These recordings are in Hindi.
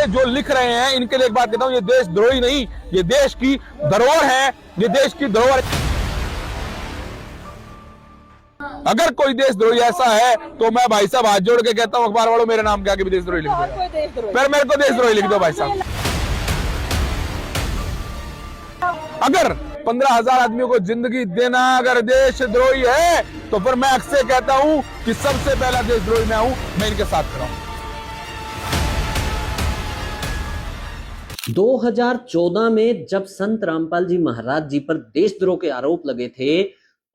जो लिख रहे हैं इनके लिए एक बात कहता हूं, ये देशद्रोही नहीं, ये देश की धरोहर है, ये देश की धरोहर। अगर कोई देशद्रोही ऐसा है तो मैं भाई साहब हाथ जोड़ के कहता हूं, अखबार वालों मेरे नाम के आगे भी देशद्रोही लिख दो, फिर मेरे को देशद्रोही लिख दो भाई साहब। अगर 15,000 आदमियों को जिंदगी देना अगर देशद्रोही है तो फिर मैं अक्सर कहता हूं कि सबसे पहला देशद्रोही मैं हूं, मैं इनके साथ खड़ा हूं। 2014 में जब संत रामपाल जी महाराज जी पर देशद्रोह के आरोप लगे थे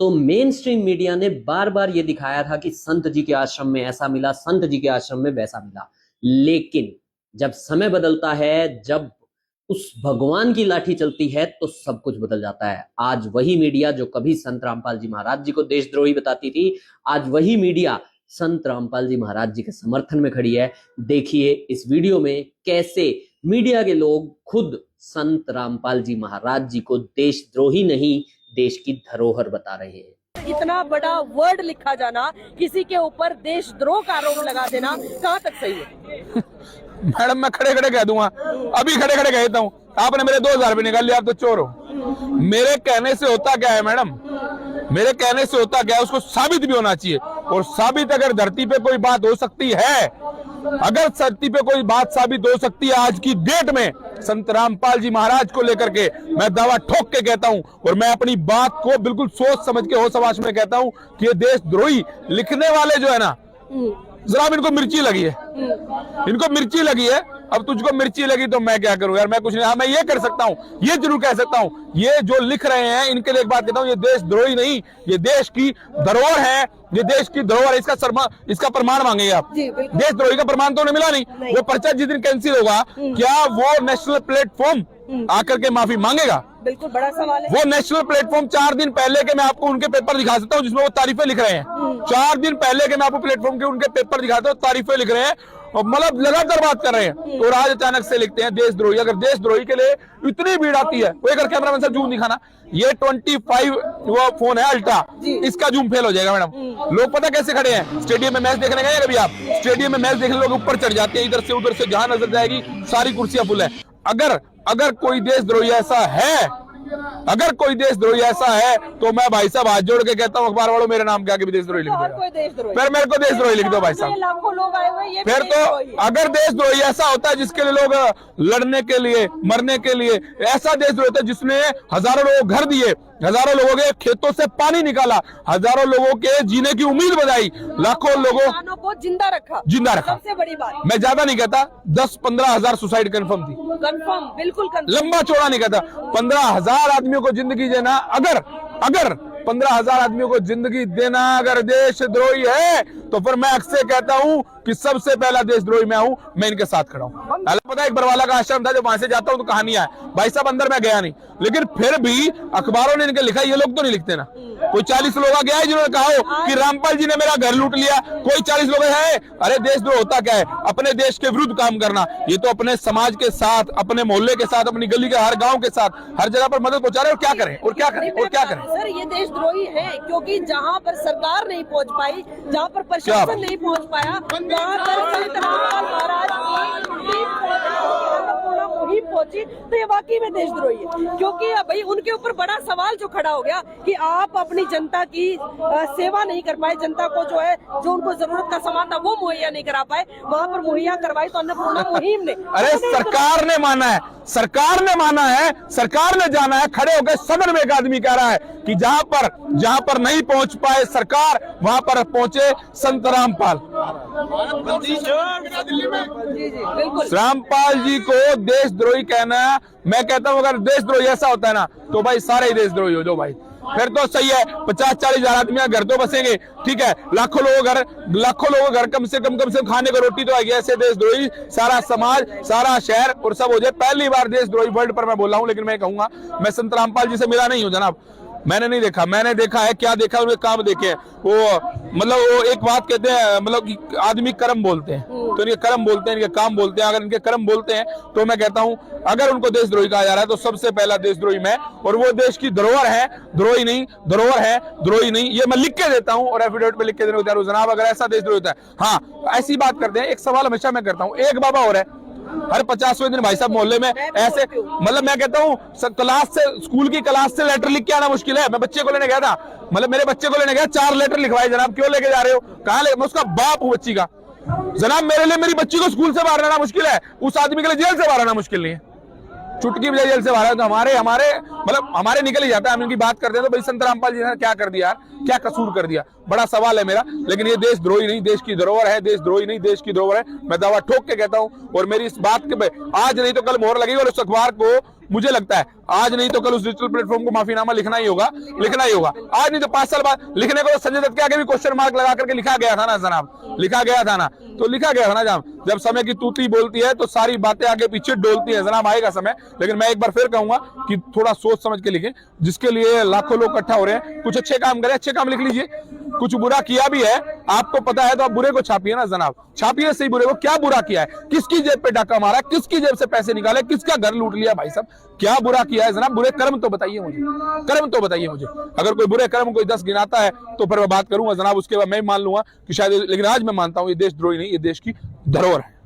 तो मेन स्ट्रीम मीडिया ने बार बार यह दिखाया था कि संत जी के आश्रम में ऐसा मिला, संत जी के आश्रम में वैसा मिला। लेकिन जब समय बदलता है, जब उस भगवान की लाठी चलती है तो सब कुछ बदल जाता है। आज वही मीडिया जो कभी संत रामपाल जी महाराज जी को देशद्रोही बताती थी, आज वही मीडिया संत रामपाल जी महाराज जी के समर्थन में खड़ी है। देखिए इस वीडियो में कैसे मीडिया के लोग खुद संत रामपाल जी महाराज जी को देशद्रोही नहीं, देश की धरोहर बता रहे हैं। इतना बड़ा वर्ड लिखा जाना, किसी के ऊपर देशद्रोह का आरोप लगा देना, कहाँ तक सही है? मैडम मैं खड़े खड़े कह दूंगा, अभी खड़े खड़े कहता हूँ, आपने मेरे 2,000 रुपये निकाल लिया, आप तो चोर हो। मेरे कहने से होता क्या है मैडम, मेरे कहने से होता क्या है, उसको साबित भी होना चाहिए। और साबित अगर धरती पे कोई बात हो सकती है, अगर धरती पे कोई बात साबित हो सकती है आज की डेट में संत रामपाल जी महाराज को लेकर के, मैं दावा ठोक के कहता हूं और मैं अपनी बात को बिल्कुल सोच समझ के होश हवास में कहता हूं कि ये देशद्रोही लिखने वाले जो है ना, जरा इनको मिर्ची लगी है, इनको मिर्ची लगी है। अब तुझको मिर्ची लगी तो मैं क्या करूं यार, मैं कुछ नहीं। हाँ मैं ये कर सकता हूं, ये जरूर कह सकता हूं, ये जो लिख रहे हैं इनके लिए एक बात कहता हूं, ये देशद्रोही नहीं, ये देश की धरोहर है, ये देश की धरोहर। इसका प्रमाण मांगेंगे आप, देशद्रोही का प्रमाण तो उन्हें मिला नहीं। वो पर्चा जिस दिन कैंसिल होगा, क्या वो नेशनल प्लेटफॉर्म आकर के माफी मांगेगा? बिल्कुल बड़ा सवाल है। वो नेशनल प्लेटफॉर्म 4 दिन पहले के मैं आपको उनके पेपर दिखा सकता हूँ जिसमें वो तारीफें लिख रहे हैं। 4 दिन पहले के मैं आपको प्लेटफॉर्म के उनके पेपर दिखाता हूँ, तारीफें लिख रहे हैं और मतलब लगातार बात कर रहे हैं। और आज अचानक से लिखते हैं देशद्रोही। अगर देशद्रोही के लिए इतनी भीड़ आती है, वो एक कैमरामैन साहब जूम दिखाना, ये 25 वो फोन है अल्ट्रा, इसका जूम फेल हो जाएगा मैडम। लोग पता कैसे खड़े हैं, स्टेडियम में मैच देखने गए कभी आप? स्टेडियम में मैच देखने लोग ऊपर चढ़ जाते हैं, इधर से उधर से, जहां नजर जाएगी सारी कुर्सियां फुल है। अगर कोई देशद्रोही ऐसा है, अगर कोई देशद्रोही ऐसा है तो मैं भाई साहब हाथ जोड़ के कहता हूं, अखबार वालों मेरे नाम के आगे भी देशद्रोही लिख दो, फिर मेरे को देशद्रोही लिख दो भाई साहब। लाखों लोग आए हुए, ये फिर तो अगर देशद्रोही ऐसा होता है जिसके लिए लोग लड़ने के लिए, मरने के लिए, ऐसा देशद्रोही होता है जिसने हजारों लोगों को घर दिए, हजारों लोगों के खेतों से पानी निकाला, हजारों लोगों के जीने की उम्मीद बनाई, लाखों लोगों को जिंदा रखा, सबसे बड़ी बात। मैं ज्यादा नहीं कहता, 10-15 हजार सुसाइड कंफर्म थी, कंफर्म, बिल्कुल कंफर्म, लंबा चौड़ा नहीं कहता। 15,000 आदमियों को जिंदगी देना, अगर 15,000 आदमियों को जिंदगी देना अगर देशद्रोही है तो फिर मैं अक्सर कहता हूं कि सबसे पहला देशद्रोही मैं हूं, मैं इनके साथ खड़ा हूं। पता है एक बरवाला का आश्रम था, जब वहां से जाता हूं तो कहानियां है भाई साहब, अंदर मैं गया नहीं, लेकिन फिर भी अखबारों ने इनके लिखा, ये लोग तो नहीं लिखते ना। कोई 40 लोग गया है जिन्होंने कहा कि रामपाल जी ने मेरा घर लूट लिया, कोई 40 लोग है। अरे देशद्रोह होता क्या है? अपने देश के विरुद्ध काम करना। ये तो अपने समाज के साथ, अपने मोहल्ले के साथ, अपनी गली के हर गांव के साथ, हर जगह पर मदद पहुंचा रहे हैं। और क्या करें, और क्या करें, और क्या करें? सर ये देशद्रोही है क्योंकि जहां पर सरकार नहीं पहुंच पाई, जहां पर प्रशासन नहीं पहुंच पाया, वहां पर संत रामपाल महाराज मुहिम पहुंची, तो ये वाकई में देशद्रोही है। क्योंकि भाई उनके ऊपर बड़ा सवाल जो खड़ा हो गया कि आप अपनी जनता की सेवा नहीं कर पाए, जनता को जो है जो उनको जरूरत का सामान था वो मुहैया नहीं करा पाए, वहां पर मुहैया करवाई तो अन्नपूर्णा मुहिम ने। अरे सरकार ने माना है, सरकार ने माना है, सरकार ने जाना है, खड़े होकर सदन में एक आदमी कह रहा है कि जहां पर नहीं पहुंच पाए सरकार, वहां पर पहुंचे संत रामपाल। रामपाल जी को देशद्रोही कहना, मैं कहता हूं अगर देशद्रोही ऐसा होता है ना तो भाई सारे ही देशद्रोही हो जो भाई, फिर तो सही है। 50-40 हजार आदमी घर तो बसेंगे, ठीक है, लाखों लोगों घर कम से कम खाने को रोटी तो आएगी। ऐसे देशद्रोही सारा समाज, सारा शहर और सब हो जाए। पहली बार देशद्रोही वर्ल्ड पर मैं बोल रहा हूं, लेकिन मैं कहूंगा मैं संत रामपाल जी से मिला नहीं हूं जनाब, मैंने नहीं देखा, मैंने देखा है क्या देखा, उनके काम देखे। वो मतलब वो एक बात कहते हैं, मतलब आदमी कर्म बोलते हैं, तो इनके कर्म बोलते हैं, इनके काम बोलते हैं। अगर इनके कर्म बोलते हैं तो मैं कहता हूं अगर उनको देशद्रोही कहा जा रहा है तो सबसे पहला देशद्रोही मैं, और वो देश की धरोहर है, द्रोही नहीं, धरोहर है, द्रोही नहीं। ये मैं लिख के देता हूं और एफिडेविट पे लिख के देने को तैयार हूं जनाब, अगर ऐसा देशद्रोही होता है। हाँ ऐसी बात करते हैं, एक सवाल हमेशा मैं करता हूं, एक बाबा और है, हर 50वें दिन भाई साहब मोहल्ले में ऐसे, मतलब मैं कहता हूँ क्लास से, स्कूल की क्लास से लेटर लिख के आना मुश्किल है। मैं बच्चे को लेने गया था, मतलब मेरे बच्चे को लेने गया, 4 लेटर लिखवाए। जनाब क्यों लेके जा रहे हो? कहाँ ले? मैं उसका बाप हूँ बच्ची का। जनाब मेरे लिए मेरी बच्ची को स्कूल से बाहर लाना मुश्किल है, उस आदमी के लिए जेल से बाहर लाना मुश्किल नहीं है। चुटकी बजाय जेल से बाहर है तो हमारे मतलब हमारे निकल ही जाता है। हम इनकी बात करते हैं तो भाई संत रामपाल जी ने क्या कर दिया यार, क्या कसूर कर दिया, बड़ा सवाल है मेरा। लेकिन ये देशद्रोही नहीं, देश की धरोहर है, देशद्रोही नहीं, देश की धरोहर है, मैं दावा ठोक के कहता हूं। और मेरी इस बात के आज नहीं तो कल मोहर लगेगी, और उस अखबार को मुझे लगता है आज नहीं तो कल उस डिजिटल प्लेटफॉर्म को माफीनामा लिखना ही होगा, लिखना ही होगा। आज नहीं तो 5 साल बाद लिखने को संजय दत्त के आगे भी क्वेश्चन मार्क लगा करके लिखा गया था ना जनाब, लिखा गया था ना, तो लिखा गया था ना जब समय की तूती बोलती है तो सारी बातें आगे पीछे डोलती है। जनाब आएगा समय, लेकिन मैं एक बार फिर कहूंगा कि थोड़ा सोच समझ के लिखें, जिसके लिए लाखों लोग इकट्ठा हो रहे हैं। कुछ अच्छे काम करें, अच्छे काम लिख लीजिए। कुछ बुरा किया भी है, आपको पता है तो आप बुरे को छापिए ना जनाब, छापिए सही बुरे को। क्या बुरा किया है, किसकी जेब पे डाका मारा, किसकी जेब से पैसे निकाले, किसका घर लूट लिया, भाई साहब क्या बुरा किया है जनाब? बुरे कर्म तो बताइए मुझे, कर्म तो बताइए मुझे। अगर कोई बुरे कर्म कोई 10 गिनाता है तो फिर मैं बात करूंगा जनाब, उसके बाद मैं मान लूंगा कि शायद, लेकिन आज मैं मानता हूं ये देशद्रोही नहीं, ये देश की धरोहर है।